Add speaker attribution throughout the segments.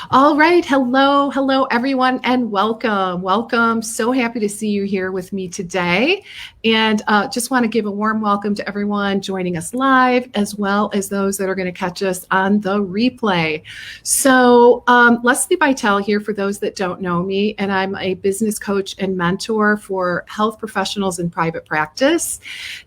Speaker 1: All right. Hello, everyone, and welcome. Welcome. So happy to see you here with me today. And just want to give a warm welcome to everyone joining us live, as well as those that are going to catch us on the replay. So, Leslie Bytel here for those that don't know me, and I'm a business coach and mentor for health professionals in private practice.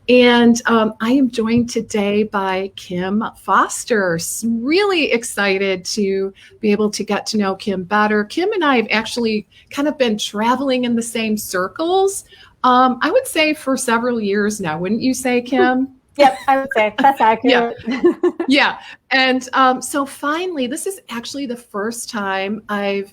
Speaker 1: And I am joined today by Kim Foster. Really excited to be able to get to know Kim better. Kim and I have actually kind of been traveling in the same circles, I would say for several years now. Wouldn't you say, Kim?
Speaker 2: Yep, I would say that's accurate.
Speaker 1: Yeah. And so finally, this is actually the first time I've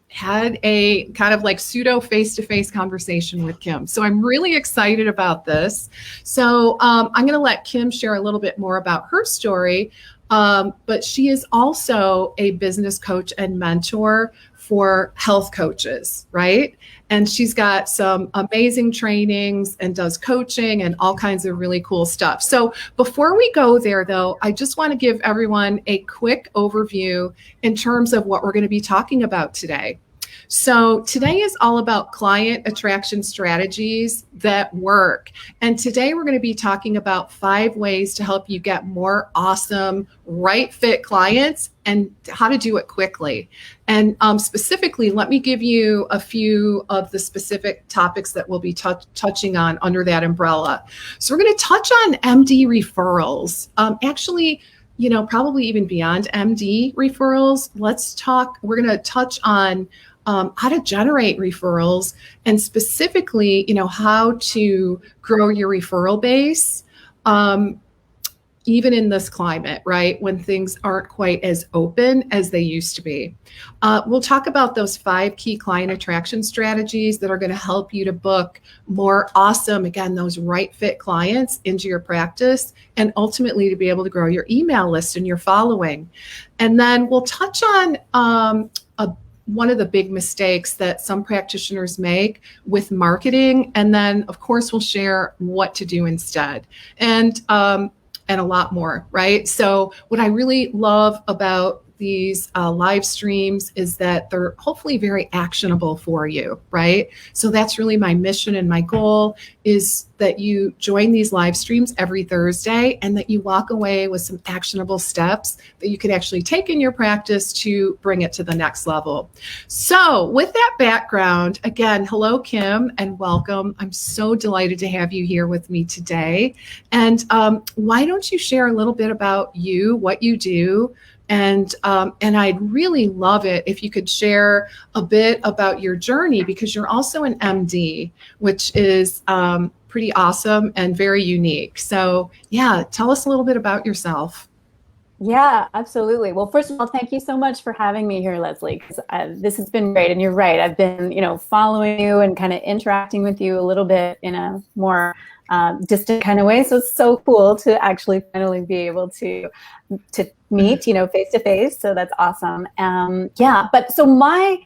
Speaker 1: had a kind of like pseudo face-to-face conversation with Kim. So I'm really excited about this. So I'm going to let Kim share a little bit more about her story. But she is also a business coach and mentor for health coaches, right? And she's got some amazing trainings and does coaching and all kinds of really cool stuff. So before we go there, though, I just want to give everyone a quick overview in terms of what we're going to be talking about today. So today is all about client attraction strategies that work. And today we're going to be talking about 5 ways to help you get more awesome, right fit clients and how to do it quickly. And specifically, let me give you a few of the specific topics that we'll be touching on under that umbrella. So we're going to touch on MD referrals. Actually, probably even beyond MD referrals. We're going to touch on how to generate referrals and specifically, how to grow your referral base, even in this climate, right? When things aren't quite as open as they used to be. We'll talk about those 5 key client attraction strategies that are going to help you to book more awesome, again, those right fit clients into your practice and ultimately to be able to grow your email list and your following. And then we'll touch on one of the big mistakes that some practitioners make with marketing. And then, of course, we'll share what to do instead and a lot more, right? So what I really love about these live streams is that they're hopefully very actionable for you, right? So that's really my mission and my goal is that you join these live streams every Thursday and that you walk away with some actionable steps that you can actually take in your practice to bring it to the next level. So with that background, again, hello, Kim, and welcome. I'm so delighted to have you here with me today. And why don't you share a little bit about you, what you do, and I'd really love it if you could share a bit about your journey because you're also an MD, which is pretty awesome and very unique. So yeah, tell us a little bit about yourself.
Speaker 2: Yeah, absolutely. Well, first of all, thank you so much for having me here, Leslie, because this has been great. And you're right. I've been, following you and kind of interacting with you a little bit in a more distant kind of way. So it's so cool to actually finally be able to meet, face to face. So that's awesome. But so my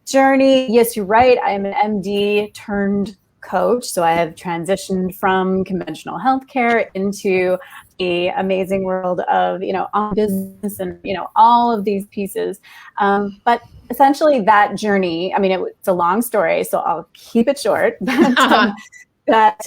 Speaker 2: journey, yes, you're right. I am an MD turned coach. So I have transitioned from conventional healthcare into the amazing world of, on business and, all of these pieces. But essentially that journey, it's a long story, so I'll keep it short. But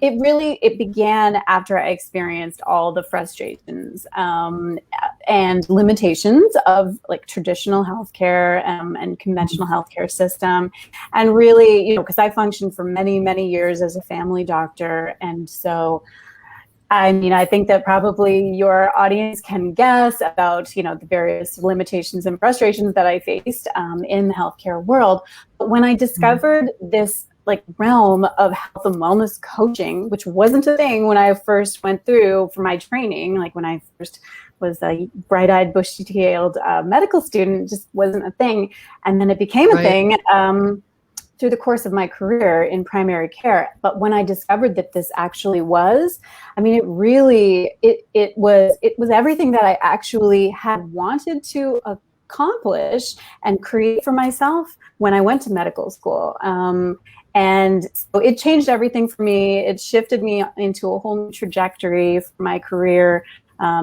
Speaker 2: it began after I experienced all the frustrations and limitations of like traditional healthcare and conventional healthcare system. And really, because I functioned for many, many years as a family doctor. And so, I think that probably your audience can guess about, the various limitations and frustrations that I faced in the healthcare world. But when I discovered this realm of health and wellness coaching, which wasn't a thing when I first went through for my training, like when I first was a bright-eyed, bushy-tailed medical student, just wasn't a thing. And then it became a thing through the course of my career in primary care. But when I discovered that this actually was, it really, it was everything that I actually had wanted to accomplish and create for myself when I went to medical school. And so it changed everything for me. It shifted me into a whole new trajectory for my career.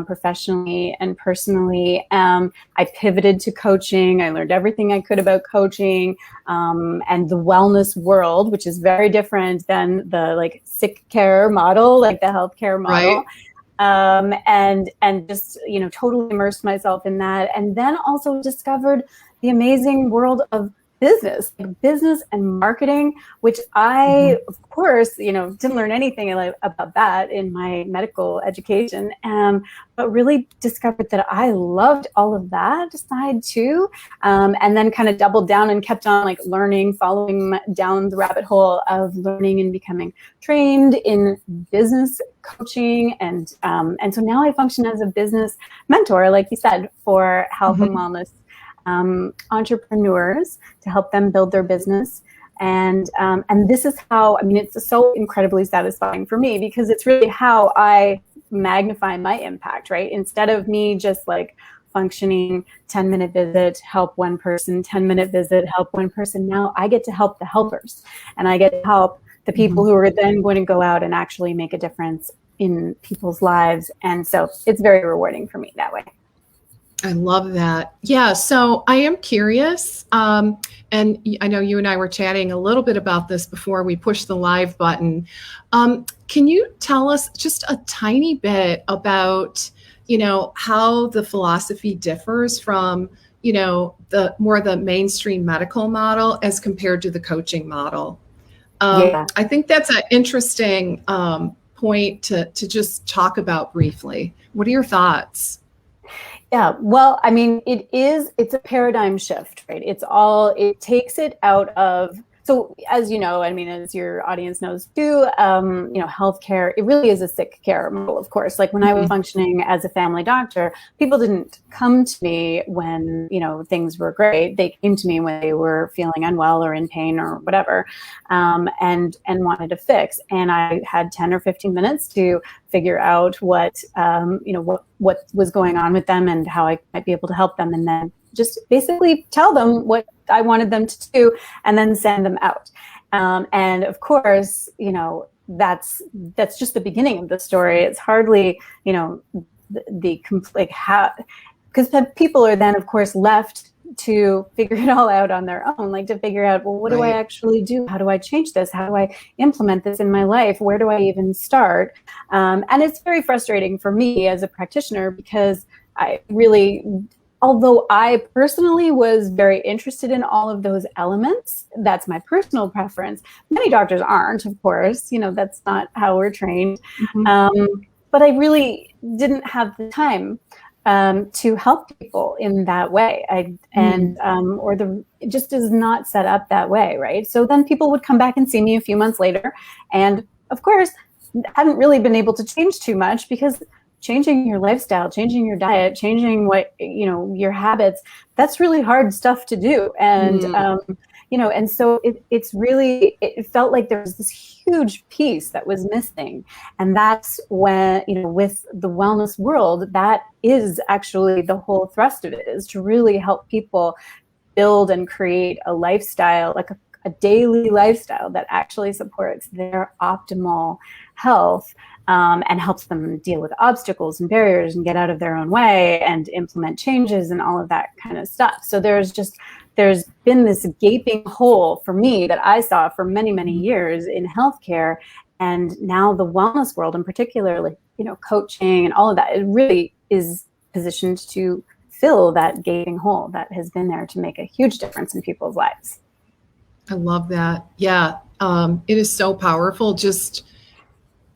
Speaker 2: professionally and personally. I pivoted to coaching. I learned everything I could about coaching and the wellness world, which is very different than the like sick care model, like the healthcare model.
Speaker 1: Right.
Speaker 2: And just, you know, totally immersed myself in that. And then also discovered the amazing world of business, like business and marketing, which I, of course, you know, didn't learn anything about that in my medical education, but really discovered that I loved all of that side too. And then kind of doubled down and kept on like learning, following down the rabbit hole of learning and becoming trained in business coaching. And so now I function as a business mentor, like you said, for health and wellness entrepreneurs to help them build their business. And this is how, I mean, it's so incredibly satisfying for me because it's really how I magnify my impact, right? Instead of me just like functioning 10-minute visit, help one person, 10-minute visit, help one person. Now I get to help the helpers and I get to help the people who are then going to go out and actually make a difference in people's lives. And so it's very rewarding for me that way.
Speaker 1: I love that. Yeah. So I am curious. And I know you and I were chatting a little bit about this before we push the live button. Can you tell us just a tiny bit about, you know, how the philosophy differs from, you know, the mainstream medical model as compared to the coaching model? I think that's an interesting point to just talk about briefly. What are your thoughts?
Speaker 2: Yeah, well, I mean, it's a paradigm shift, right? It takes it out of, so as you know, I mean, as your audience knows too, you know, healthcare, it really is a sick care model, of course. Like when I was functioning as a family doctor, people didn't come to me when, you know, things were great. They came to me when they were feeling unwell or in pain or whatever, and wanted to fix. And I had 10 or 15 minutes to figure out what, you know, what was going on with them and how I might be able to help them. And then just basically tell them what I wanted them to do and then send them out. And of course, you know, that's just the beginning of the story. It's hardly, you know, the complete how, because people are then of course left to figure it all out on their own, like to figure out, well, what do I actually do? How do I change this? How do I implement this in my life? Where do I even start? And it's very frustrating for me as a practitioner because I really, although I personally was very interested in all of those elements, that's my personal preference. Many doctors aren't, of course, you know, that's not how we're trained. But I really didn't have the time to help people in that way. It just is not set up that way, right? So then people would come back and see me a few months later, and of course, hadn't really been able to change too much because changing your lifestyle, changing your diet, changing what, you know, your habits, that's really hard stuff to do. And you know, and so it felt like there was this huge piece that was missing. And that's when, you know, with the wellness world, that is actually the whole thrust of it, is to really help people build and create a lifestyle, like a daily lifestyle that actually supports their optimal health, and helps them deal with obstacles and barriers and get out of their own way and implement changes and all of that kind of stuff. So there's been this gaping hole for me that I saw for many, many years in healthcare. And now the wellness world, in particular, like, you know, coaching and all of that, it really is positioned to fill that gaping hole that has been there to make a huge difference in people's lives.
Speaker 1: I love that. Yeah. It is so powerful. Just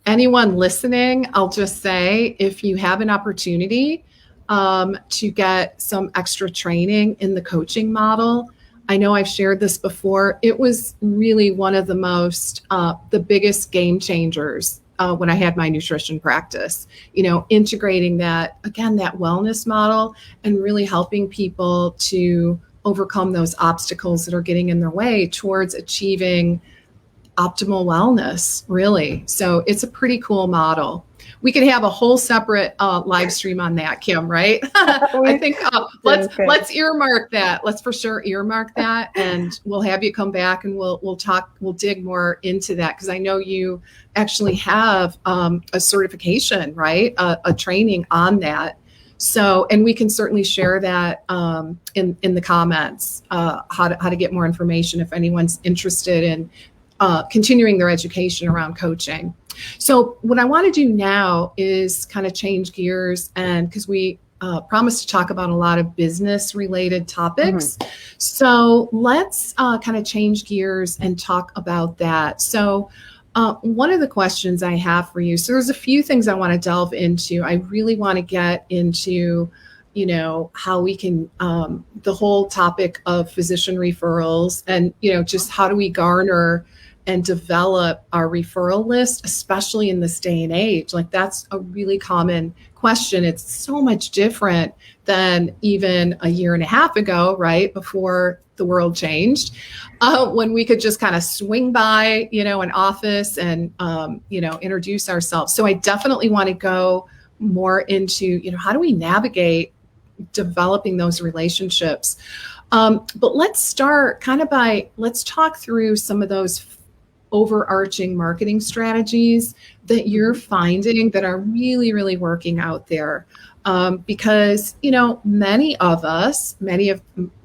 Speaker 1: anyone listening, I'll just say, if you have an opportunity to get some extra training in the coaching model, I know I've shared this before. It was really one of the biggest game changers when I had my nutrition practice, you know, integrating that, again, that wellness model and really helping people to overcome those obstacles that are getting in their way towards achieving optimal wellness, really. So it's a pretty cool model. We could have a whole separate live stream on that, Kim, right? I think let's earmark that. Let's for sure earmark that, and we'll have you come back and we'll talk. We'll dig more into that, because I know you actually have a certification, right? A training on that. So, and we can certainly share that in the comments, how to get more information if anyone's interested in continuing their education around coaching. So what I want to do now is kind of change gears, and because we promised to talk about a lot of business related topics. So let's kind of change gears and talk about that. So one of the questions I have for you, so there's a few things I want to delve into. I really want to get into, you know, how we can, the whole topic of physician referrals, and, you know, just how do we garner and develop our referral list, especially in this day and age. Like, that's a really common question. It's so much different than even a year and a half ago, right? Before the world changed, when we could just kind of swing by, you know, an office and, you know, introduce ourselves. So I definitely want to go more into, you know, how do we navigate developing those relationships? But let's start kind of let's talk through some of those overarching marketing strategies that you're finding that are really, really working out there. Because, you know, many of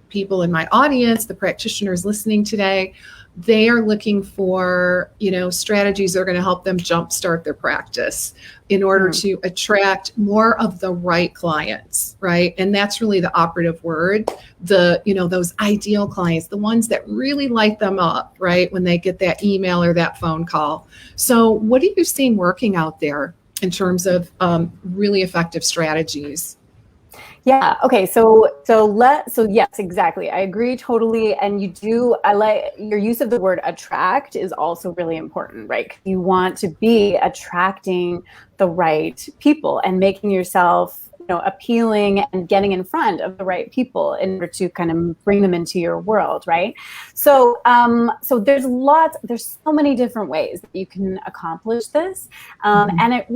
Speaker 1: people in my audience, the practitioners listening today, they are looking for, you know, strategies that are going to help them jumpstart their practice in order to attract more of the right clients, right? And that's really the operative word. You know, those ideal clients, the ones that really light them up, right? When they get that email or that phone call. So what are you seeing working out there in terms of really effective strategies?
Speaker 2: Yeah. Okay. So yes, exactly. I agree totally. And I like your use of the word attract is also really important, right? You want to be attracting the right people and making yourself, you know, appealing and getting in front of the right people in order to kind of bring them into your world, right? So, there's so many different ways that you can accomplish this, and it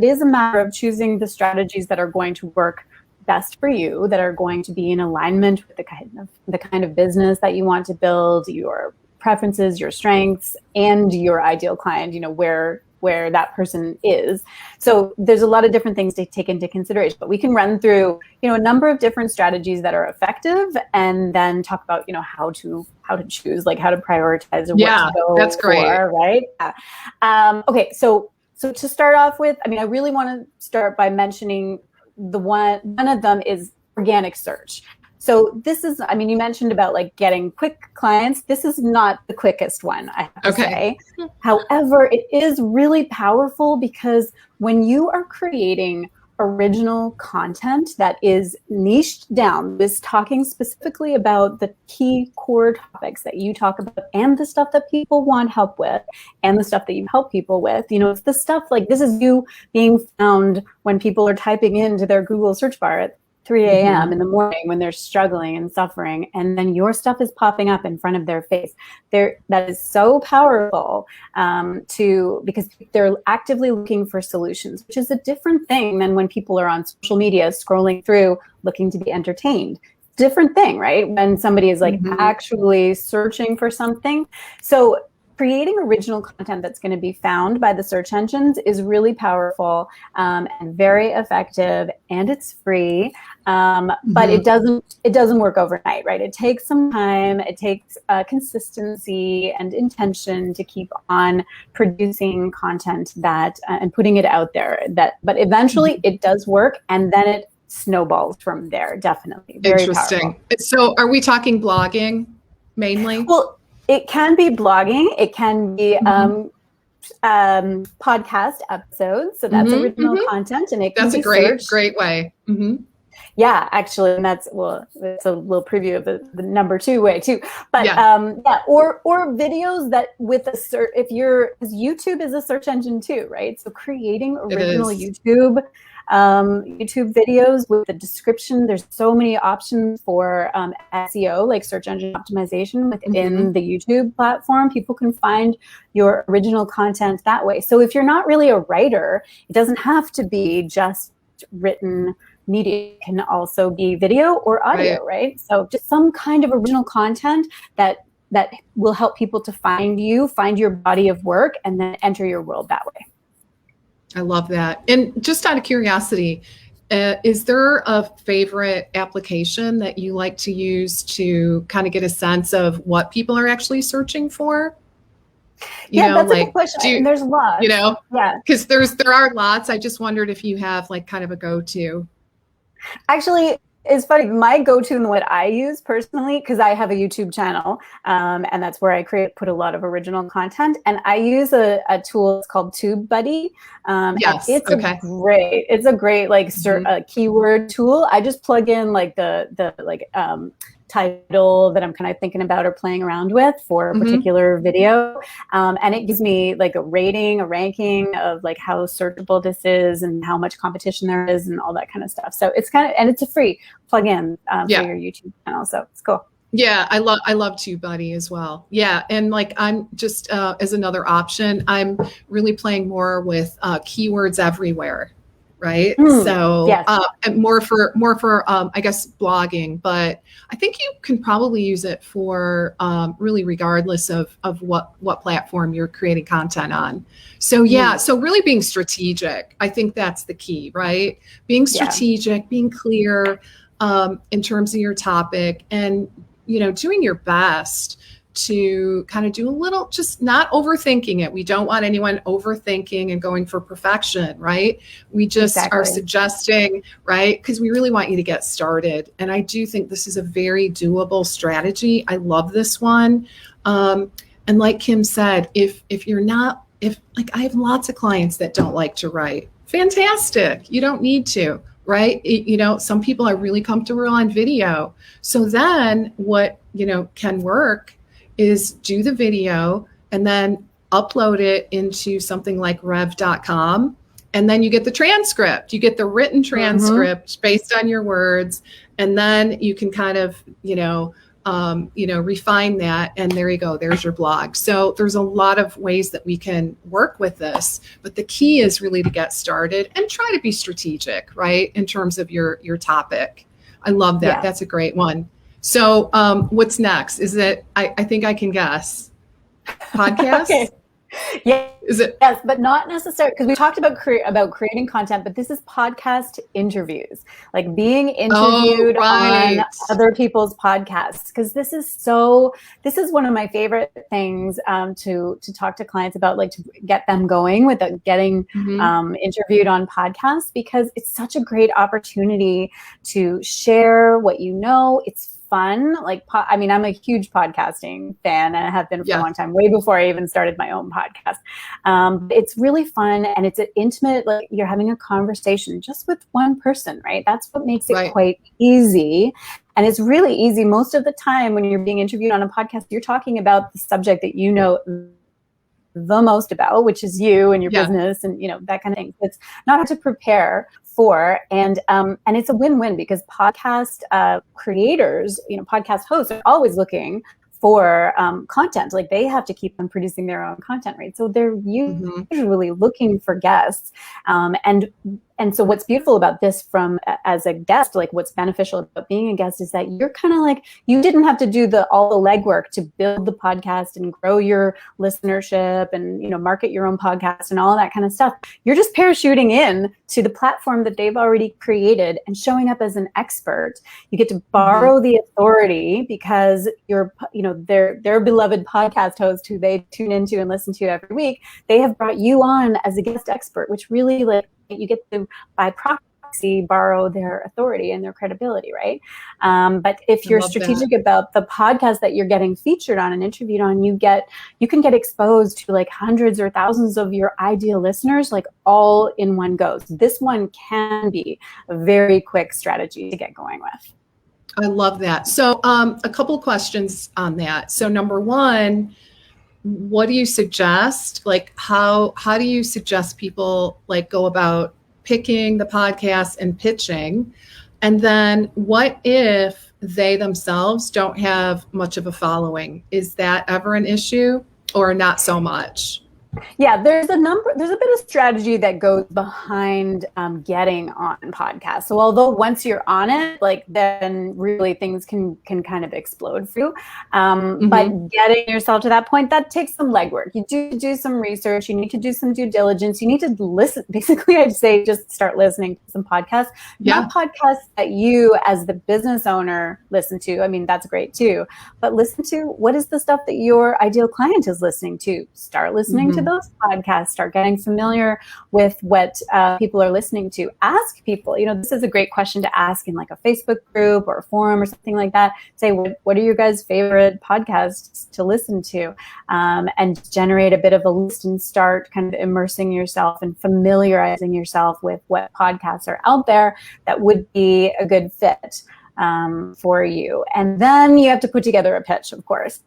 Speaker 2: is a matter of choosing the strategies that are going to work best for you, that are going to be in alignment with the kind of business that you want to build, your preferences, your strengths, and your ideal client, you know, where that person is. So there's a lot of different things to take into consideration, but we can run through, you know, a number of different strategies that are effective, and then talk about, you know, how to choose, like how to prioritize what to go
Speaker 1: that's great.
Speaker 2: for, right? Okay, so to start off with, I mean, I really want to start by mentioning one of them is organic search. So this is, I mean, you mentioned about like getting quick clients. This is not the quickest one, I have to say. However, it is really powerful, because when you are creating original content that is niched down, is talking specifically about the key core topics that you talk about, and the stuff that people want help with, and the stuff that you help people with, you know, it's the stuff like, this is you being found when people are typing into their Google search bar at 3 a.m. in the morning when they're struggling and suffering, and then your stuff is popping up in front of their face. That is so powerful, because they're actively looking for solutions, which is a different thing than when people are on social media scrolling through looking to be entertained. Different thing, right? When somebody is like actually searching for something. So creating original content that's going to be found by the search engines is really powerful, and very effective, and it's free. But it doesn't work overnight, right? It takes some time. It takes consistency and intention to keep on producing content and putting it out there. But eventually it does work, and then it snowballs from there. Definitely. Very
Speaker 1: interesting.
Speaker 2: powerful.
Speaker 1: So are we talking blogging mainly?
Speaker 2: Well, it can be blogging. It can be podcast episodes. So that's original content, and it can be
Speaker 1: great way.
Speaker 2: Yeah, actually, and it's a little preview of the number 2 way too. But or videos that with a search, because YouTube is a search engine too, right? So creating original YouTube YouTube videos with the description. There's so many options for SEO, like search engine optimization within the YouTube platform. People can find your original content that way. So if you're not really a writer, it doesn't have to be just written media. It can also be video or audio, right? So just some kind of original content that will help people to find you, find your body of work, and then enter your world that way.
Speaker 1: I love that. And just out of curiosity, is there a favorite application that you like to use to kind of get a sense of what people are actually searching for?
Speaker 2: That's a good question. There's lots.
Speaker 1: Because there are lots. I just wondered if you have like kind of a go-to.
Speaker 2: Actually, it's funny. My go-to and what I use personally, because I have a YouTube channel, and that's where I put a lot of original content. And I use a tool. It's called TubeBuddy. It's a great like keyword tool. I just plug in like the title that I'm kind of thinking about or playing around with for a particular video. And it gives me like a ranking of like how searchable this is and how much competition there is and all that kind of stuff. So it's and it's a free plug-in for your YouTube channel. So it's cool.
Speaker 1: Yeah, I love TubeBuddy as well. Yeah, and like I'm just as another option, I'm really playing more with keywords everywhere. Right. So more for I guess blogging, but I think you can probably use it for really regardless of what platform you're creating content on. So so really being strategic, I think that's the key, right? Being strategic, being clear in terms of your topic, and doing your best to kind of do a little, just not overthinking it. We don't want anyone overthinking and going for perfection, right? We just are suggesting, right? Because we really want you to get started. And I do think this is a very doable strategy. I love this one. And like Kim said, if like I have lots of clients that don't like to write, fantastic. You don't need to, right? Some people are really comfortable on video. So then what, can work is do the video and then upload it into something like rev.com. And then you get the transcript, you get the written transcript based on your words. And then you can kind of, refine that. And there you go. There's your blog. So there's a lot of ways that we can work with this, but the key is really to get started and try to be strategic, right? In terms of your topic. I love that. Yeah. That's a great one. So what's next? Is it, I think I can guess, podcast?
Speaker 2: Okay. Yeah.
Speaker 1: Is it?
Speaker 2: Yes, but not necessarily, because we talked about creating content, but this is podcast interviews, like being interviewed on other people's podcasts. Because this is one of my favorite things to talk to clients about, like to get them going with getting interviewed on podcasts, because it's such a great opportunity to share what you know. It's fun. I'm a huge podcasting fan, and I have been for a long time, way before I even started my own podcast. It's really fun, and it's an intimate, like you're having a conversation just with one person, right? That's what makes it quite easy. And it's really easy most of the time when you're being interviewed on a podcast, you're talking about the subject that you know the most about, which is you and your business and that kind of thing. It's not hard to prepare for, and it's a win-win, because podcast creators, podcast hosts are always looking for content. Like they have to keep on producing their own content, right? So they're usually looking for guests, and so what's beautiful about this as a guest, like what's beneficial about being a guest, is that you're kind of like, you didn't have to do all the legwork to build the podcast and grow your listenership and, market your own podcast and all that kind of stuff. You're just parachuting in to the platform that they've already created and showing up as an expert. You get to borrow the authority because you're, their beloved podcast host who they tune into and listen to every week. They have brought you on as a guest expert, which really, like, you get to, by proxy, borrow their authority and their credibility, right? But if you're strategic about the podcast that you're getting featured on and interviewed on, you can get exposed to like hundreds or thousands of your ideal listeners, like all in one go. So this one can be a very quick strategy to get going with.
Speaker 1: I love that. So a couple of questions on that. So number one, what do you suggest? Like how do you suggest people like go about picking the podcast and pitching. And then what if they themselves don't have much of a following? Is that ever an issue or not so much?
Speaker 2: Yeah, there's a bit of strategy that goes behind getting on podcasts. So although once you're on it, like then really things can kind of explode for you. But getting yourself to that point, that takes some legwork. You do some research. You need to do some due diligence. You need to listen. Basically, I'd say just start listening to some podcasts.
Speaker 1: Yeah.
Speaker 2: Not podcasts that you as the business owner listen to. I mean, that's great too. But listen to what is the stuff that your ideal client is listening to. Start listening to those podcasts, start getting familiar with what people are listening to. Ask people, this is a great question to ask in like a Facebook group or a forum or something like that. Say, what are your guys' favorite podcasts to listen to? And generate a bit of a list and start kind of immersing yourself and familiarizing yourself with what podcasts are out there that would be a good fit for you. And then you have to put together a pitch, of course.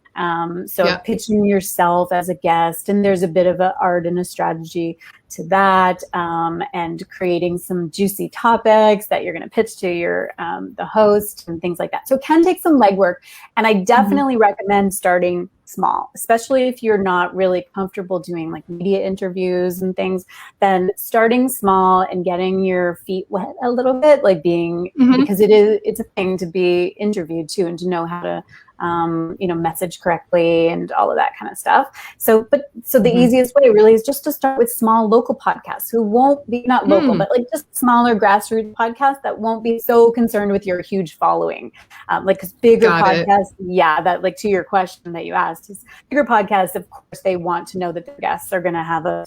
Speaker 2: Pitching yourself as a guest, and there's a bit of an art and a strategy to that, and creating some juicy topics that you're going to pitch to your the host and things like that. So it can take some legwork, and I definitely recommend starting small, especially if you're not really comfortable doing like media interviews and things. Then starting small and getting your feet wet a little bit, like being because it's a thing to be interviewed too, and to know how to message correctly and all of that kind of stuff. So the easiest way really is just to start with small local podcasts who won't be, not local, but like just smaller grassroots podcasts that won't be so concerned with your huge following. Like, cause bigger podcasts, that like to your question that you asked, is bigger podcasts, of course, they want to know that their guests are going to have a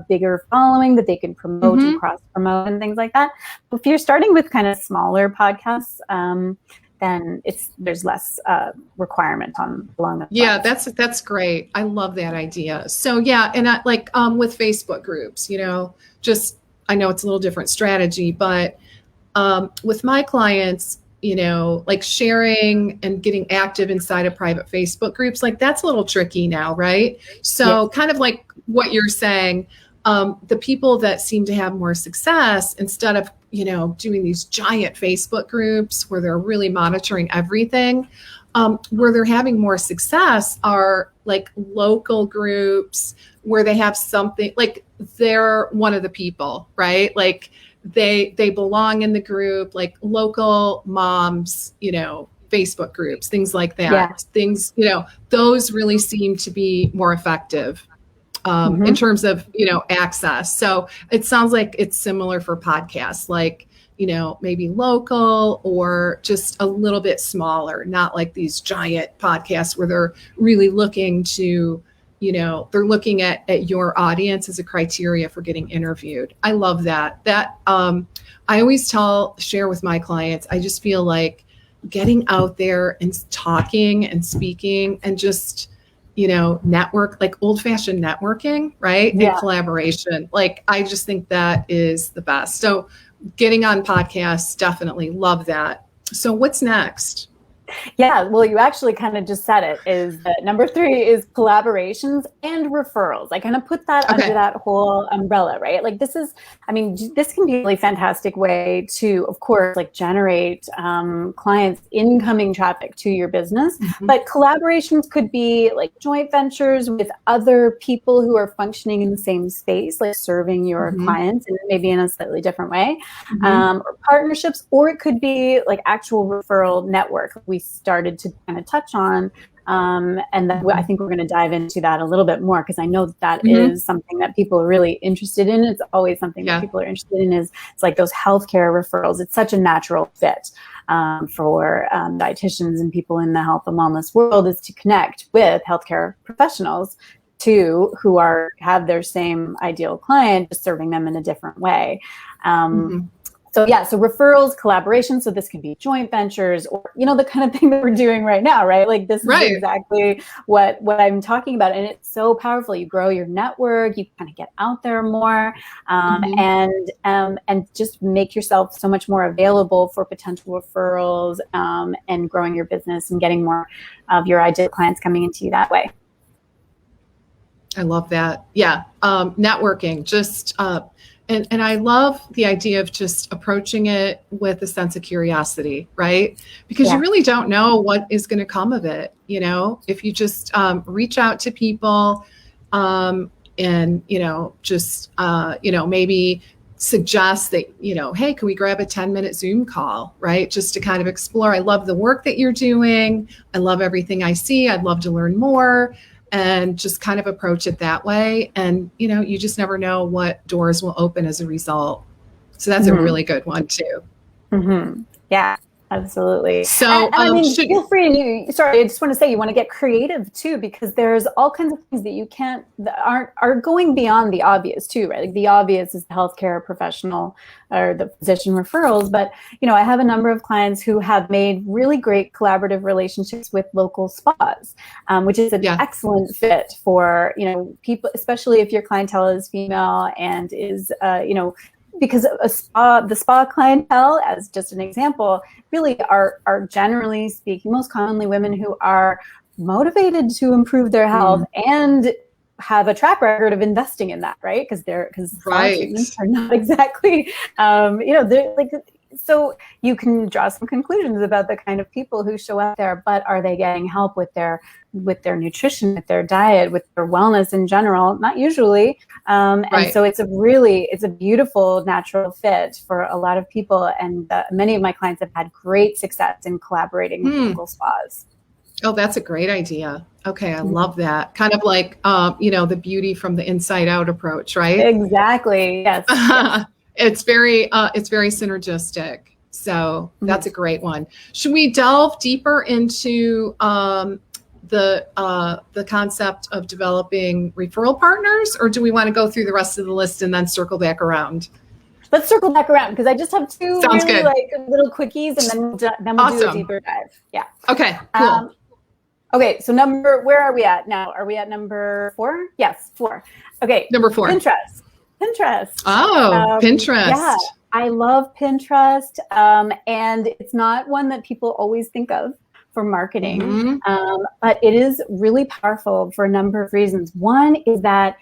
Speaker 2: bigger following that they can promote and cross promote and things like that. But if you're starting with kind of smaller podcasts, then there's less requirement along the lines.
Speaker 1: That's great. I love that idea. So and with Facebook groups, I know it's a little different strategy, but with my clients, like sharing and getting active inside of private Facebook groups, like that's a little tricky now, right? So kind of like what you're saying, the people that seem to have more success, instead of doing these giant Facebook groups where they're really monitoring everything, where they're having more success are like local groups where they have something, like they're one of the people, right? Like they belong in the group, like local moms, Facebook groups, things like that. Things, those really seem to be more effective. In terms of, access. So it sounds like it's similar for podcasts, like, maybe local or just a little bit smaller, not like these giant podcasts where they're really looking to, they're looking at your audience as a criteria for getting interviewed. I love that. I always share with my clients, I just feel like getting out there and talking and speaking and just, network, like old-fashioned networking, right? And collaboration. Like, I just think that is the best. So getting on podcasts, definitely love that. So what's next?
Speaker 2: Yeah, well, you actually kind of just said it, is that number 3 is collaborations and referrals. I kind of put that under that whole umbrella, right? Like this can be a really fantastic way to, of course, like generate clients, incoming traffic to your business. But collaborations could be like joint ventures with other people who are functioning in the same space, like serving your clients and maybe in a slightly different way, or partnerships, or it could be like actual referral network. We started to kind of touch on, and then I think we're going to dive into that a little bit more, because I know that is something that people are really interested in. It's always something that people are interested in, it's like those healthcare referrals. It's such a natural fit for dietitians and people in the health and wellness world, is to connect with healthcare professionals who have their same ideal client, just serving them in a different way. So referrals, collaboration. So this could be joint ventures, or, the kind of thing that we're doing right now, right? Like this is exactly what I'm talking about. And it's so powerful. You grow your network, you kind of get out there more, and just make yourself so much more available for potential referrals, and growing your business and getting more of your ideal clients coming into you that way.
Speaker 1: I love that. Yeah. Networking, just, And I love the idea of just approaching it with a sense of curiosity, right? Because you really don't know what is going to come of it. If you just reach out to people, and, just, maybe suggest that, hey, can we grab a 10-minute Zoom call, right? Just to kind of explore. I love the work that you're doing. I love everything I see. I'd love to learn more, and just kind of approach it that way. And, you just never know what doors will open as a result. So that's a really good one too.
Speaker 2: Yeah. Absolutely.
Speaker 1: So,
Speaker 2: and I mean, feel free. Sorry, I just want to say you want to get creative too, because there's all kinds of things that are going beyond the obvious too, right? Like the obvious is the healthcare professional or the physician referrals, but I have a number of clients who have made really great collaborative relationships with local spas, which is an excellent fit for people, especially if your clientele is female and is because the spa clientele, as just an example, really are generally speaking, most commonly women who are motivated to improve their health and have a track record of investing in that, right? Because spa treatments are not exactly, they're like. So you can draw some conclusions about the kind of people who show up there, but are they getting help with their nutrition, with their diet, with their wellness in general? Not usually. And so it's a beautiful natural fit for a lot of people. And many of my clients have had great success in collaborating with local spas.
Speaker 1: Oh, that's a great idea. Okay. I love that. Kind of like, the beauty from the inside out approach, right?
Speaker 2: Exactly. Yes.
Speaker 1: It's very synergistic. So that's a great one. Should we delve deeper into the concept of developing referral partners, or do we want to go through the rest of the list and then circle back around?
Speaker 2: Let's circle back around, because I just have two little quickies, and then we'll do a deeper dive. Yeah.
Speaker 1: Okay. Cool.
Speaker 2: Okay. So where are we at now? Are we at number 4? Yes, 4. Okay.
Speaker 1: Number 4.
Speaker 2: Pinterest.
Speaker 1: Oh, Pinterest.
Speaker 2: Yeah, I love Pinterest. And it's not one that people always think of for marketing, but it is really powerful for a number of reasons. One is that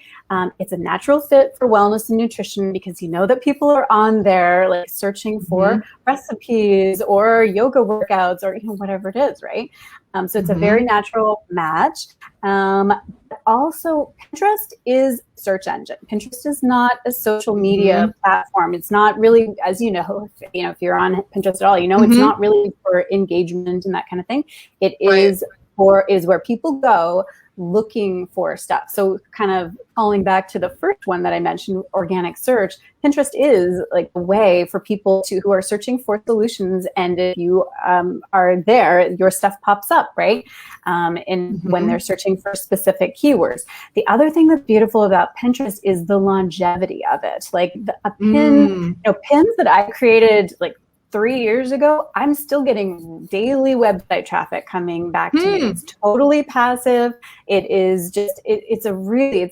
Speaker 2: it's a natural fit for wellness and nutrition, because that people are on there like searching for recipes or yoga workouts or whatever it is, right? So it's a very natural match. Also, Pinterest is a search engine. Pinterest is not a social media platform. It's not really, as if you're on Pinterest at all, it's not really for engagement and that kind of thing. It is where people go looking for stuff. So kind of calling back to the first one that I mentioned, organic search, Pinterest is like a way for people who are searching for solutions. And if you are there, your stuff pops up, right? When they're searching for specific keywords. The other thing that's beautiful about Pinterest is the longevity of it. Like a pin, pins that I created like 3 years ago, I'm still getting daily website traffic coming back to me. It's totally passive. It is just, it's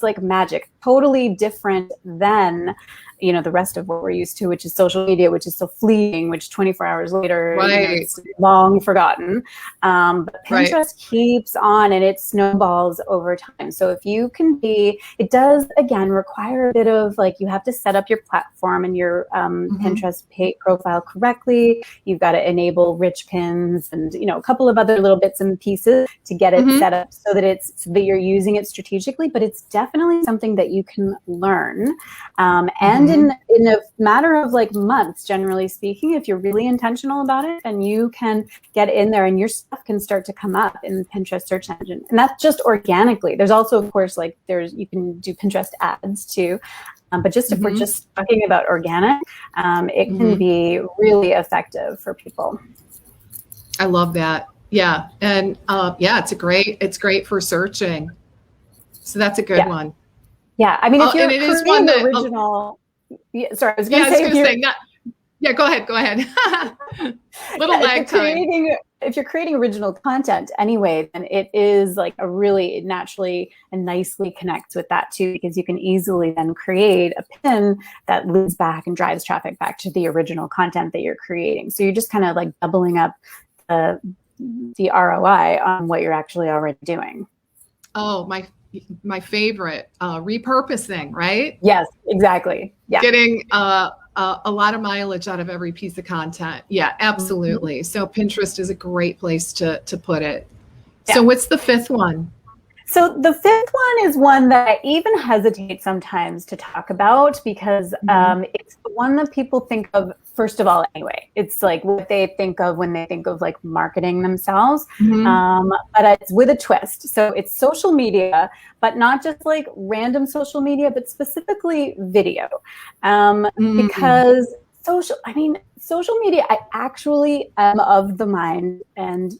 Speaker 2: like magic, totally different than, the rest of what we're used to, which is social media, which is so fleeting, which 24 hours later, it's long forgotten. But Pinterest keeps on, and it snowballs over time. So if you can it does, again, require a bit of you have to set up your platform and your Pinterest profile correctly. You've got to enable rich pins and, a couple of other little bits and pieces to get it set up so that you're using it strategically, but it's definitely something that you can learn. And in a matter of months, generally speaking, if you're really intentional about it, then you can get in there and your stuff can start to come up in the Pinterest search engine. And that's just organically. There's also, of course, you can do Pinterest ads too. But just if we're just talking about organic, it can be really effective for people.
Speaker 1: I love that. Yeah. And it's great for searching. So that's a good one.
Speaker 2: Yeah. I mean, if you're creating the original, sorry, I was going to say,
Speaker 1: go ahead. Little lag time.
Speaker 2: If you're creating original content anyway, then it is it naturally and nicely connects with that too, because you can easily then create a pin that leads back and drives traffic back to the original content that you're creating. So you're just kind of doubling up the ROI on what you're actually already doing.
Speaker 1: Oh, my favorite, repurposing, right?
Speaker 2: Yes, exactly. Yeah.
Speaker 1: Getting a lot of mileage out of every piece of content. Yeah, absolutely. So Pinterest is a great place to put it. So what's the fifth one?
Speaker 2: So the fifth one is one that I even hesitate sometimes to talk about because it's the one that people think of first of all anyway. It's like what they think of when they think of like marketing themselves, but it's with a twist. So it's social media, but not just like random social media, but specifically video. Because social media, I actually am of the mind, and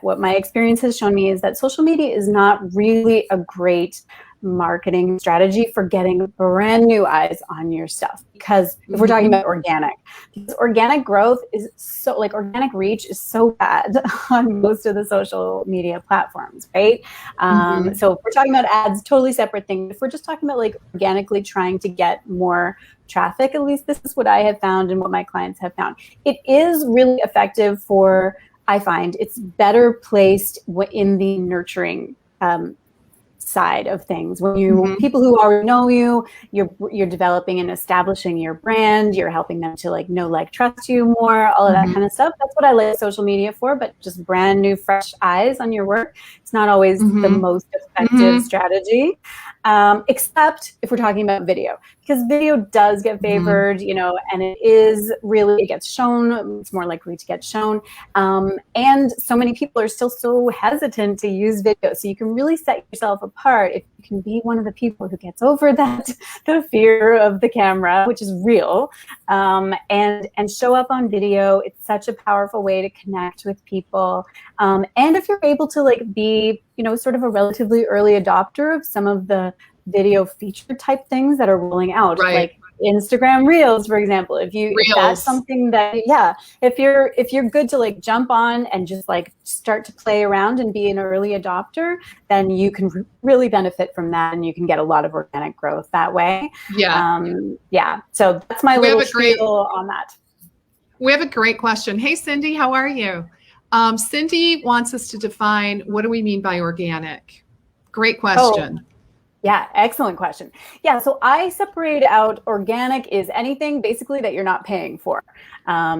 Speaker 2: what my experience has shown me is that social media is not really a great marketing strategy for getting brand new eyes on your stuff. Because if we're talking about organic growth is so, like, organic reach is so bad on most of the social media platforms, right? So if we're talking about ads, totally separate thing. If we're just talking about like organically trying to get more traffic, at least this is what I have found and what my clients have found. It is really effective for, I find it's better placed in the nurturing side of things. When you people who already know you, you're developing and establishing your brand, you're helping them to like know, like, trust you more, all of that kind of stuff. That's what I like social media for, but just brand new, fresh eyes on your work. It's not always the most effective strategy, except if we're talking about video, because video does get favored, you know, and it gets shown, it's more likely to get shown. And so many people are still so hesitant to use video. So you can really set yourself apart if you can be one of the people who gets over the fear of the camera, which is real, and show up on video. It's such a powerful way to connect with people. And if you're able to like be, you know, sort of a relatively early adopter of some of the video feature type things that are rolling out, like Instagram Reels, for example. If that's something that, if you're good to like jump on and just like start to play around and be an early adopter, then you can really benefit from that, and you can get a lot of organic growth that way. So that's my little spiel on that.
Speaker 1: We have a great question. Hey, Cindy, how are you? Cindy wants us to define, what do we mean by organic? Great question.
Speaker 2: Yeah, excellent question. Yeah, so I separate out organic is anything basically that you're not paying for.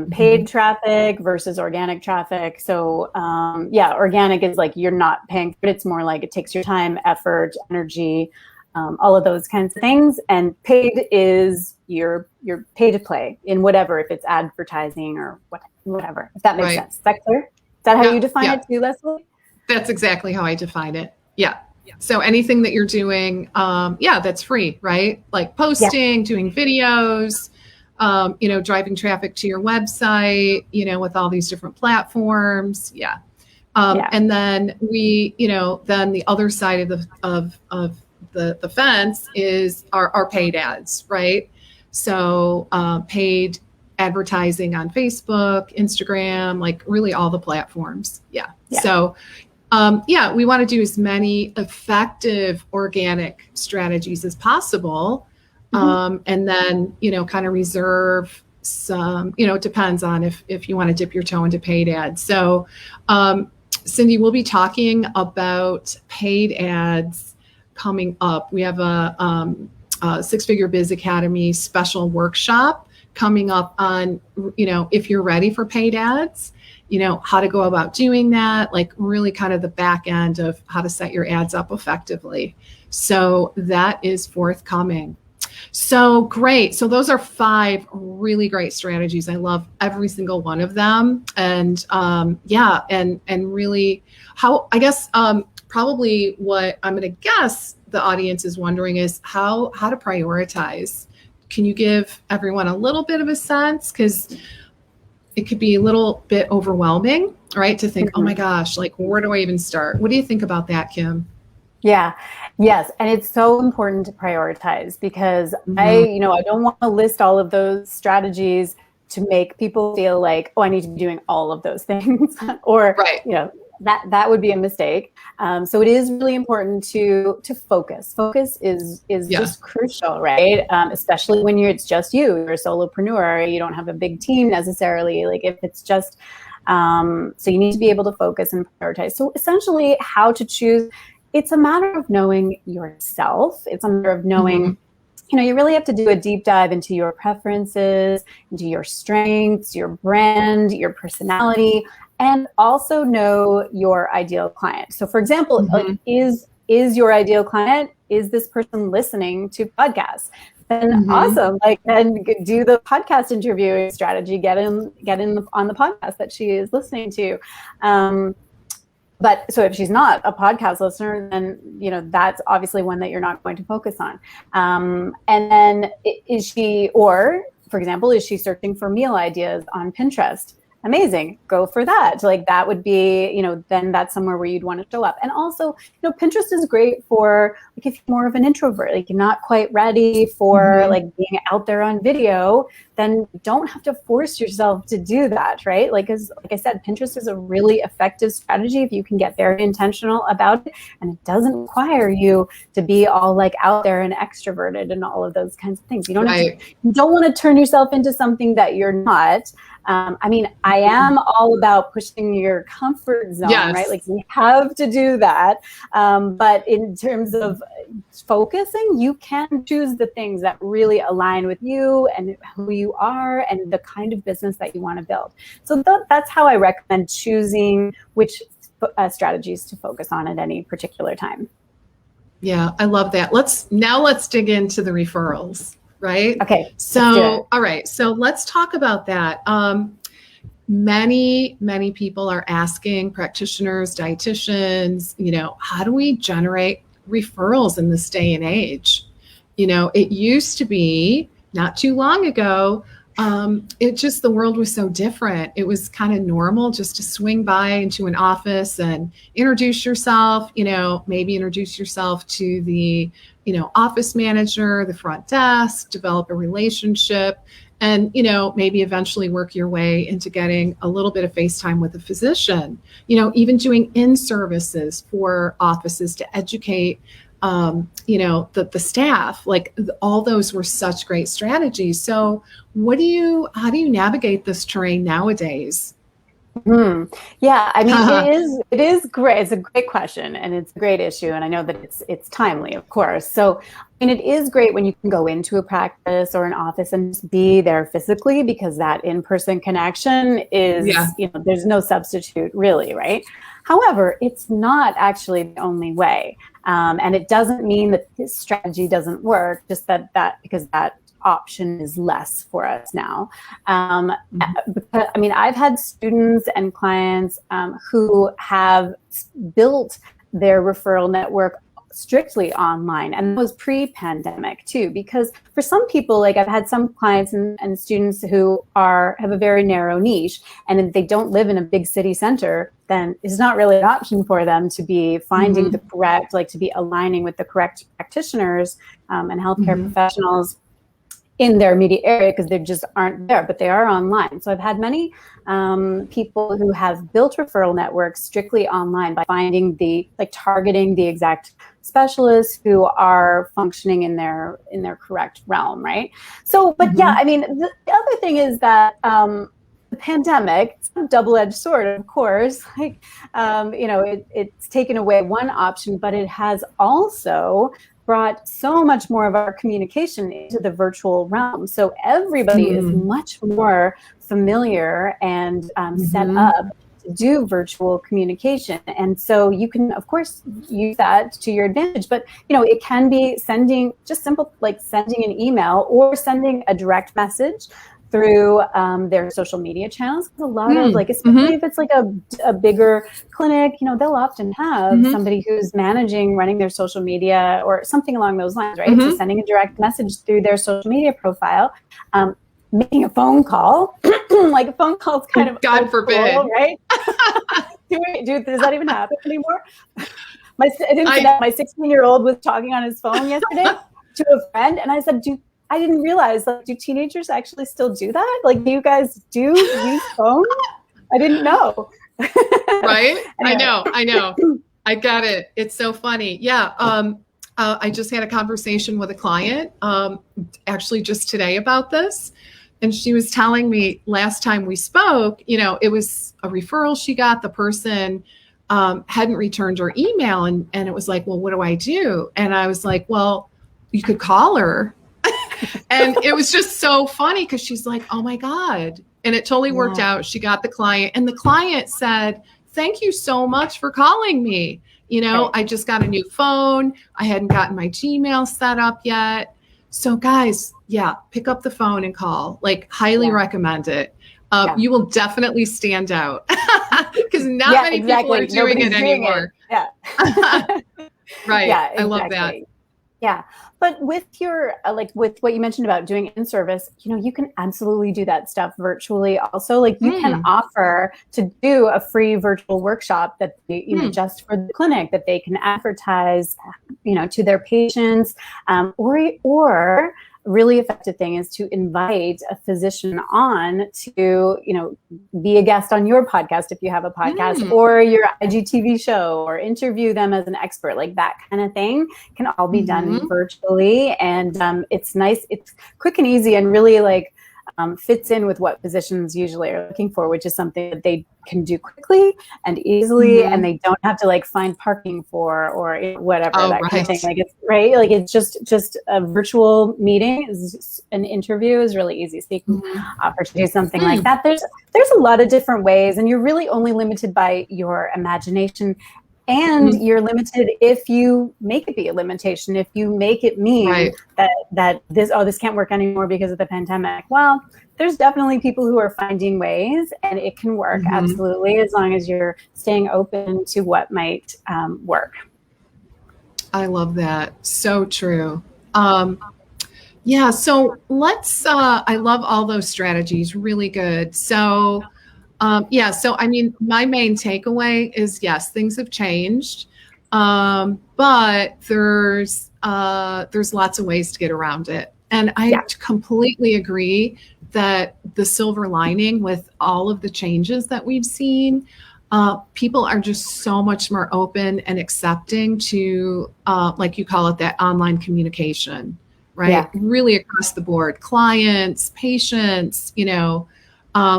Speaker 2: Paid traffic versus organic traffic. So organic is like you're not paying for it. It's more like it takes your time, effort, energy, all of those kinds of things. And paid is you're pay to play in whatever, if it's advertising or whatever, if that makes sense. Is that clear? Is that how you define it too, Leslie? That's
Speaker 1: exactly how I define it. Yeah. So anything that you're doing, that's free, right? Like posting, doing videos, driving traffic to your website, with all these different platforms. And then then the other side of the fence is our paid ads, right? So paid advertising on Facebook, Instagram, like really all the platforms. So we want to do as many effective organic strategies as possible. And then, kind of reserve some, it depends on if you want to dip your toe into paid ads. So, Cindy, we'll be talking about paid ads coming up. We have a Six Figure Biz Academy special workshop coming up on, if you're ready for paid ads, how to go about doing that, like really kind of the back end of how to set your ads up effectively. So that is forthcoming. So great. So those are 5 really great strategies. I love every single one of them. And and really how, I guess, probably what I'm going to guess the audience is wondering is how to prioritize. Can you give everyone a little bit of a sense? Because it could be a little bit overwhelming, right? To think, oh my gosh, like, where do I even start? What do you think about that, Kim?
Speaker 2: Yes. And it's so important to prioritize because I don't want to list all of those strategies to make people feel like, oh, I need to be doing all of those things or, that would be a mistake. So it is really important to focus. Focus is just crucial, right? Especially when it's just you're a solopreneur, you don't have a big team necessarily. Like if it's just, so you need to be able to focus and prioritize. So essentially how to choose it's a matter of knowing yourself. It's a matter of knowing,
Speaker 1: Mm-hmm.
Speaker 2: You really have to do a deep dive into your preferences, into your strengths, your brand, your personality, and also know your ideal client. So for example, like, is your ideal client, is this person listening to podcasts? Then awesome, like, then do the podcast interviewing strategy, get in on the podcast that she is listening to. But so if she's not a podcast listener, then, that's obviously one that you're not going to focus on. And then is she, or for example, is she searching for meal ideas on Pinterest? Amazing, go for that. Like, that would be, then that's somewhere where you'd want to show up. And also, Pinterest is great for, like, if you're more of an introvert, like you're not quite ready for like being out there on video, then you don't have to force yourself to do that, right? Like, because like I said, Pinterest is a really effective strategy if you can get very intentional about it, and it doesn't require you to be all like out there and extroverted and all of those kinds of things. You don't have to, you don't want to turn yourself into something that you're not. I mean, I am all about pushing your comfort zone, right? Like, you have to do that. But in terms of focusing, you can choose the things that really align with you and who you are and the kind of business that you want to build. So that's how I recommend choosing which strategies to focus on at any particular time.
Speaker 1: Yeah, I love that. Let's dig into the referrals. Right?
Speaker 2: Okay.
Speaker 1: So, all right. So let's talk about that. Many people are asking practitioners, dietitians, how do we generate referrals in this day and age? It used to be not too long ago. The world was so different. It was kind of normal just to swing by into an office and introduce yourself, maybe introduce yourself to the, office manager, the front desk, develop a relationship, and, maybe eventually work your way into getting a little bit of face time with a physician, even doing in-services for offices to educate the staff. Like, all those were such great strategies. So how do you navigate this terrain nowadays?
Speaker 2: Yeah, I mean, it is great. It's a great question, and it's a great issue. And I know that it's timely, of course. So, and it is great when you can go into a practice or an office and just be there physically, because that in-person connection is, there's no substitute really, right? However, it's not actually the only way. And it doesn't mean that this strategy doesn't work, just because that option is less for us now. Because, I mean, I've had students and clients who have built their referral network strictly online, and that was pre-pandemic too, because for some people, like, I've had some clients and students who have a very narrow niche, and if they don't live in a big city center, then it's not really an option for them to be finding the correct, like, to be aligning with the correct practitioners and healthcare professionals in their immediate area, because they just aren't there, but they are online. So I've had many people who have built referral networks strictly online by targeting the exact specialists who are functioning in their correct realm, right? So, but yeah, I mean, the other thing is that the pandemic, it's a double-edged sword, of course. Like, it's taken away one option, but it has also brought so much more of our communication into the virtual realm. So everybody is much more familiar and set up to do virtual communication. And so you can, of course, use that to your advantage. But, it can be sending an email or sending a direct message through their social media channels. A lot of, like, especially if it's like a bigger clinic, they'll often have somebody who's running their social media or something along those lines, right? So sending a direct message through their social media profile, making a phone call, like, a phone call is kind of
Speaker 1: God forbid,
Speaker 2: cool, right? Does that even happen anymore? My 16-year-old was talking on his phone yesterday to a friend, and I said, I didn't realize, like, do teenagers actually still do that? Like, do you guys use phones? I didn't know.
Speaker 1: Right?
Speaker 2: Anyway.
Speaker 1: I know. I get it. It's so funny. Yeah. I just had a conversation with a client, actually just today about this. And she was telling me last time we spoke, it was a referral she got. The person hadn't returned her email. And it was like, well, what do I do? And I was like, well, you could call her. And it was just so funny because she's like, oh my God. And it totally worked out. She got the client, and the client said, thank you so much for calling me. You know, I just got a new phone. I hadn't gotten my Gmail set up yet. So guys, pick up the phone and call. Like, highly recommend it. You will definitely stand out because not many people are doing it anymore. Right. Yeah, exactly. I love that.
Speaker 2: Yeah. But with your, like with what you mentioned about doing in-service, you know, you can absolutely do that stuff virtually also. Like you can offer to do a free virtual workshop that, you know, just for the clinic that they can advertise, you know, to their patients, or really effective thing is to invite a physician on to, you know, be a guest on your podcast if you have a podcast, or your IGTV show, or interview them as an expert. Like that kind of thing can all be done virtually. And it's nice, it's quick and easy, and really like fits in with what physicians usually are looking for, which is something that they can do quickly and easily, and they don't have to like find parking for, or whatever kind of thing. Like it's like it's just a virtual meeting. An interview is really easy, so you can offer to do something like that. There's a lot of different ways, and you're really only limited by your imagination. And you're limited if you make it be a limitation, if you make it mean that this can't work anymore because of the pandemic. Well, there's definitely people who are finding ways, and it can work absolutely, as long as you're staying open to what might work.
Speaker 1: I love that. So true. Yeah. So let's, I love all those strategies. Really good. So so I mean, my main takeaway is, yes, things have changed, but there's lots of ways to get around it. And I completely agree that the silver lining with all of the changes that we've seen, people are just so much more open and accepting to, like you call it, that online communication, right? Yeah. Really across the board, clients, patients, you know,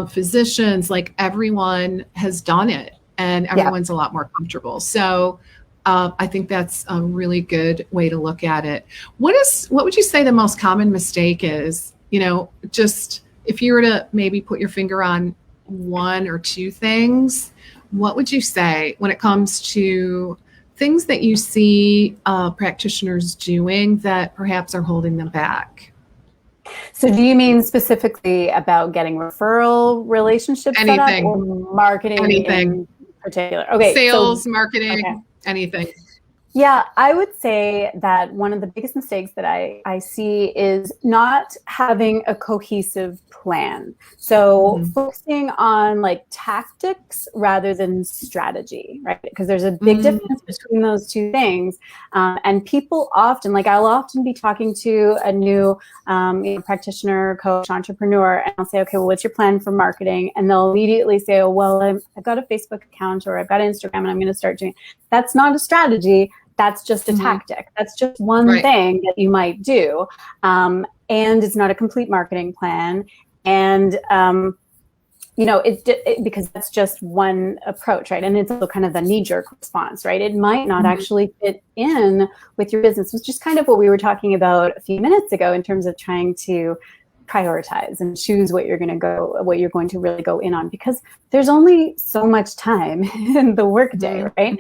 Speaker 1: physicians, like everyone has done it, and everyone's a lot more comfortable. So I think that's a really good way to look at it. What would you say the most common mistake is? You know, just if you were to maybe put your finger on one or two things, what would you say when it comes to things that you see practitioners doing that perhaps are holding them back?
Speaker 2: So do you mean specifically about getting referral relationships set up, or marketing in particular? Okay.
Speaker 1: Sales, marketing, anything.
Speaker 2: Yeah, I would say that one of the biggest mistakes that I see is not having a cohesive plan. So focusing on like tactics rather than strategy, right? Because there's a big difference between those two things. And people often, like I'll often be talking to a new practitioner, coach, entrepreneur, and I'll say, okay, well, what's your plan for marketing? And they'll immediately say, oh, well, I've got a Facebook account, or I've got Instagram, and I'm going to start doing. That's not a strategy. That's just a tactic. That's just one thing that you might do. And it's not a complete marketing plan. And, because that's just one approach, right? And it's also kind of a knee-jerk response, right? It might not actually fit in with your business, which is kind of what we were talking about a few minutes ago in terms of trying to prioritize and choose what you're going to really go in on, because there's only so much time in the workday, right?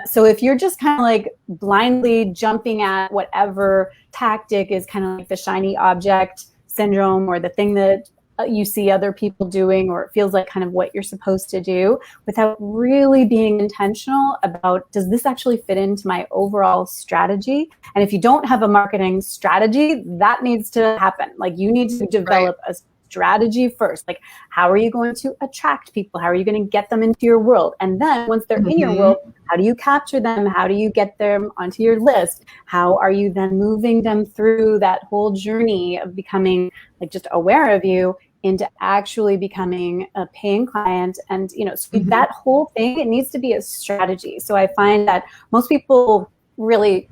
Speaker 2: So if you're just kind of like blindly jumping at whatever tactic is kind of like the shiny object syndrome, or the thing that you see other people doing, or it feels like kind of what you're supposed to do, without really being intentional about, does this actually fit into my overall strategy? And if you don't have a marketing strategy, that needs to happen. Like you need to develop a strategy first. Like, how are you going to attract people? How are you going to get them into your world? And then once they're in your world, how do you capture them? How do you get them onto your list? How are you then moving them through that whole journey of becoming like just aware of you into actually becoming a paying client? And, so that whole thing, it needs to be a strategy. So I find that most people really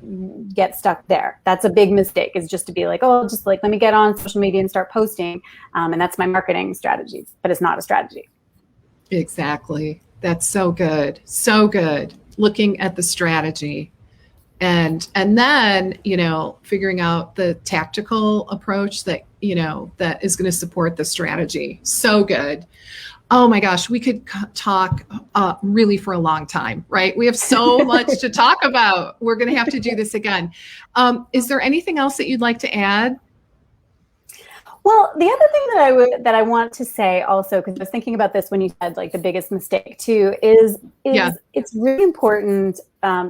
Speaker 2: get stuck there. That's a big mistake, is just to be like, oh, just like, let me get on social media and start posting. And that's my marketing strategy, but it's not a strategy.
Speaker 1: Exactly. That's so good. So good. Looking at the strategy and then, figuring out the tactical approach that, that is going to support the strategy. So good. Oh my gosh, we could talk really for a long time, right? We have so much to talk about. We're going to have to do this again. Is there anything else that you'd like to add?
Speaker 2: Well, the other thing that I want to say also, because I was thinking about this when you said like the biggest mistake too, is it's really important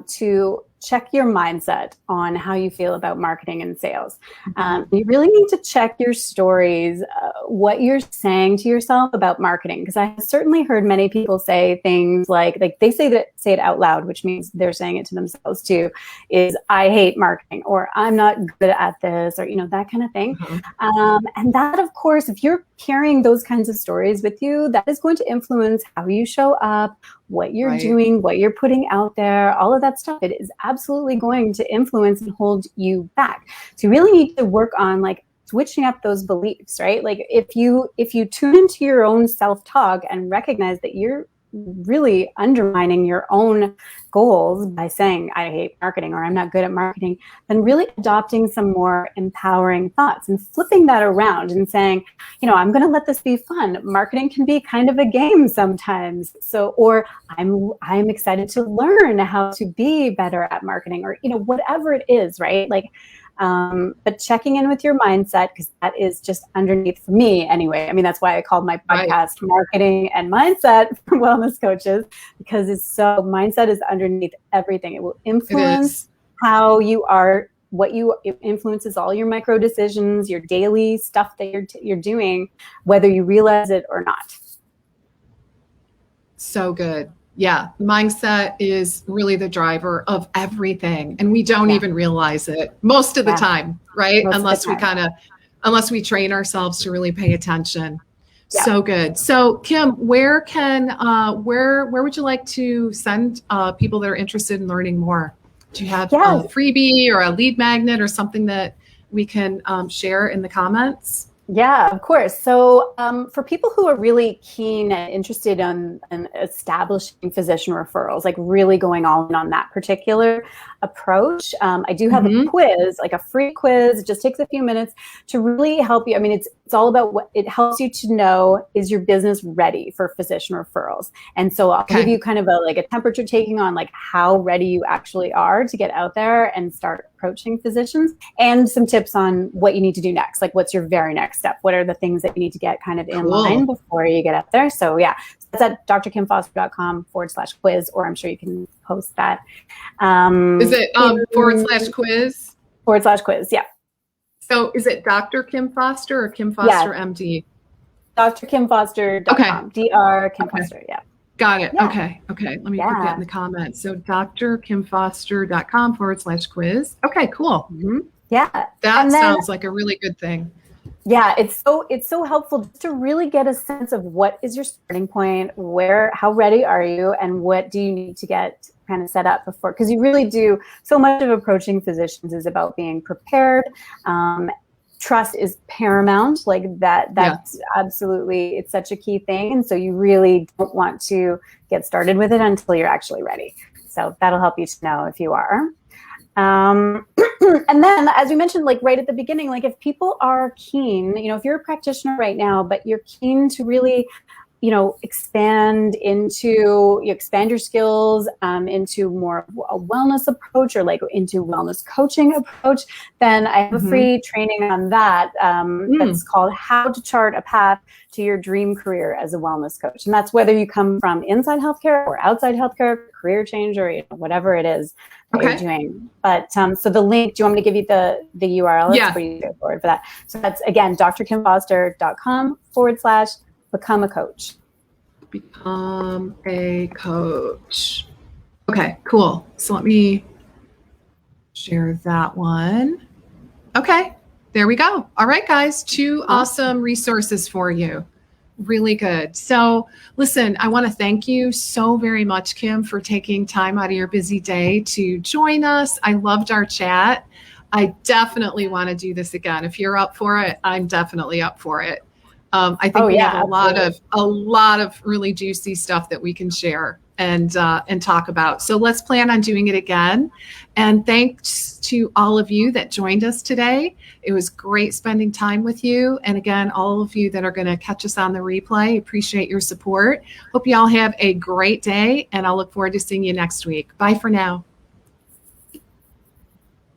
Speaker 2: to check your mindset on how you feel about marketing and sales. You really need to check your stories, what you're saying to yourself about marketing. Because I have certainly heard many people say things like they say it out loud, which means they're saying it to themselves too, is I hate marketing, or I'm not good at this, or, that kind of thing. And that, of course, if you're carrying those kinds of stories with you, that is going to influence how you show up, what you're doing, what you're putting out there, all of that stuff. It is absolutely going to influence and hold you back. So you really need to work on like switching up those beliefs, right? Like if you tune into your own self-talk and recognize that you're really undermining your own goals by saying, I hate marketing, or I'm not good at marketing, then really adopting some more empowering thoughts and flipping that around and saying, I'm going to let this be fun. Marketing can be kind of a game sometimes. So, or I'm excited to learn how to be better at marketing, or, whatever it is, right? Like, but checking in with your mindset, because that is just underneath, for me anyway. I mean, that's why I called my podcast Marketing and Mindset for Wellness Coaches, because mindset is underneath everything. It will influence how you are, it influences all your micro decisions, your daily stuff that you're doing, whether you realize it or not.
Speaker 1: So good. Yeah, mindset is really the driver of everything, and we don't even realize it most of the time, right? Unless we train ourselves to really pay attention. Yeah. So good. So Kim, where would you like to send people that are interested in learning more? Do you have a freebie or a lead magnet or something that we can share in the comments?
Speaker 2: Yeah, of course. So for people who are really keen and interested in establishing physician referrals, like really going all in on that particular approach, I do have a quiz, like a free quiz. It just takes a few minutes to really help you. I mean, it's all about what it helps you to know, is your business ready for physician referrals? And so I'll give you kind of a temperature taking on like how ready you actually are to get out there and start approaching physicians, and some tips on what you need to do next. Like, what's your very next step? What are the things that you need to get kind of in line before you get out there? So yeah, that's at drkimfoster.com/quiz, or I'm sure you can post that.
Speaker 1: Is it /quiz?
Speaker 2: /quiz, yeah.
Speaker 1: So is it Dr. Kim Foster or Kim Foster MD?
Speaker 2: drkimfoster.com. Dr. Kim Foster, yeah.
Speaker 1: Got it. Yeah. Okay. Let me put that in the comments. So drkimfoster.com/quiz. Okay, cool.
Speaker 2: Yeah.
Speaker 1: That sounds like a really good thing.
Speaker 2: Yeah, it's so helpful to really get a sense of what is your starting point, how ready are you, and what do you need to get kind of set up before, because you really do, so much of approaching physicians is about being prepared. Trust is paramount, like that's absolutely, it's such a key thing. And so you really don't want to get started with it until you're actually ready. So that'll help you to know if you are. And then, as we mentioned, like right at the beginning, like if people are keen, if you're a practitioner right now, but you're keen to really, expand your skills into more of a wellness approach, or like into wellness coaching approach, then I have a free training on that. That's called How to Chart a Path to Your Dream Career as a Wellness Coach. And that's whether you come from inside healthcare or outside healthcare, career change, or whatever it is that you're doing. But so the link, do you want me to give you the URL? It's pretty straightforward for that. So that's, again, drkimfoster.com/become a coach.
Speaker 1: Become a coach. Okay, cool. So let me share that one. Okay, there we go. All right, guys, 2 awesome resources for you. Really good. So listen, I want to thank you so very much, Kim, for taking time out of your busy day to join us. I loved our chat. I definitely want to do this again. If you're up for it, I'm definitely up for it. I think we have a lot of really juicy stuff that we can share and talk about. So let's plan on doing it again. And thanks to all of you that joined us today. It was great spending time with you. And again, all of you that are going to catch us on the replay, appreciate your support. Hope you all have a great day, and I'll look forward to seeing you next week. Bye for now.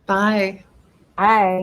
Speaker 1: Bye.
Speaker 2: Bye.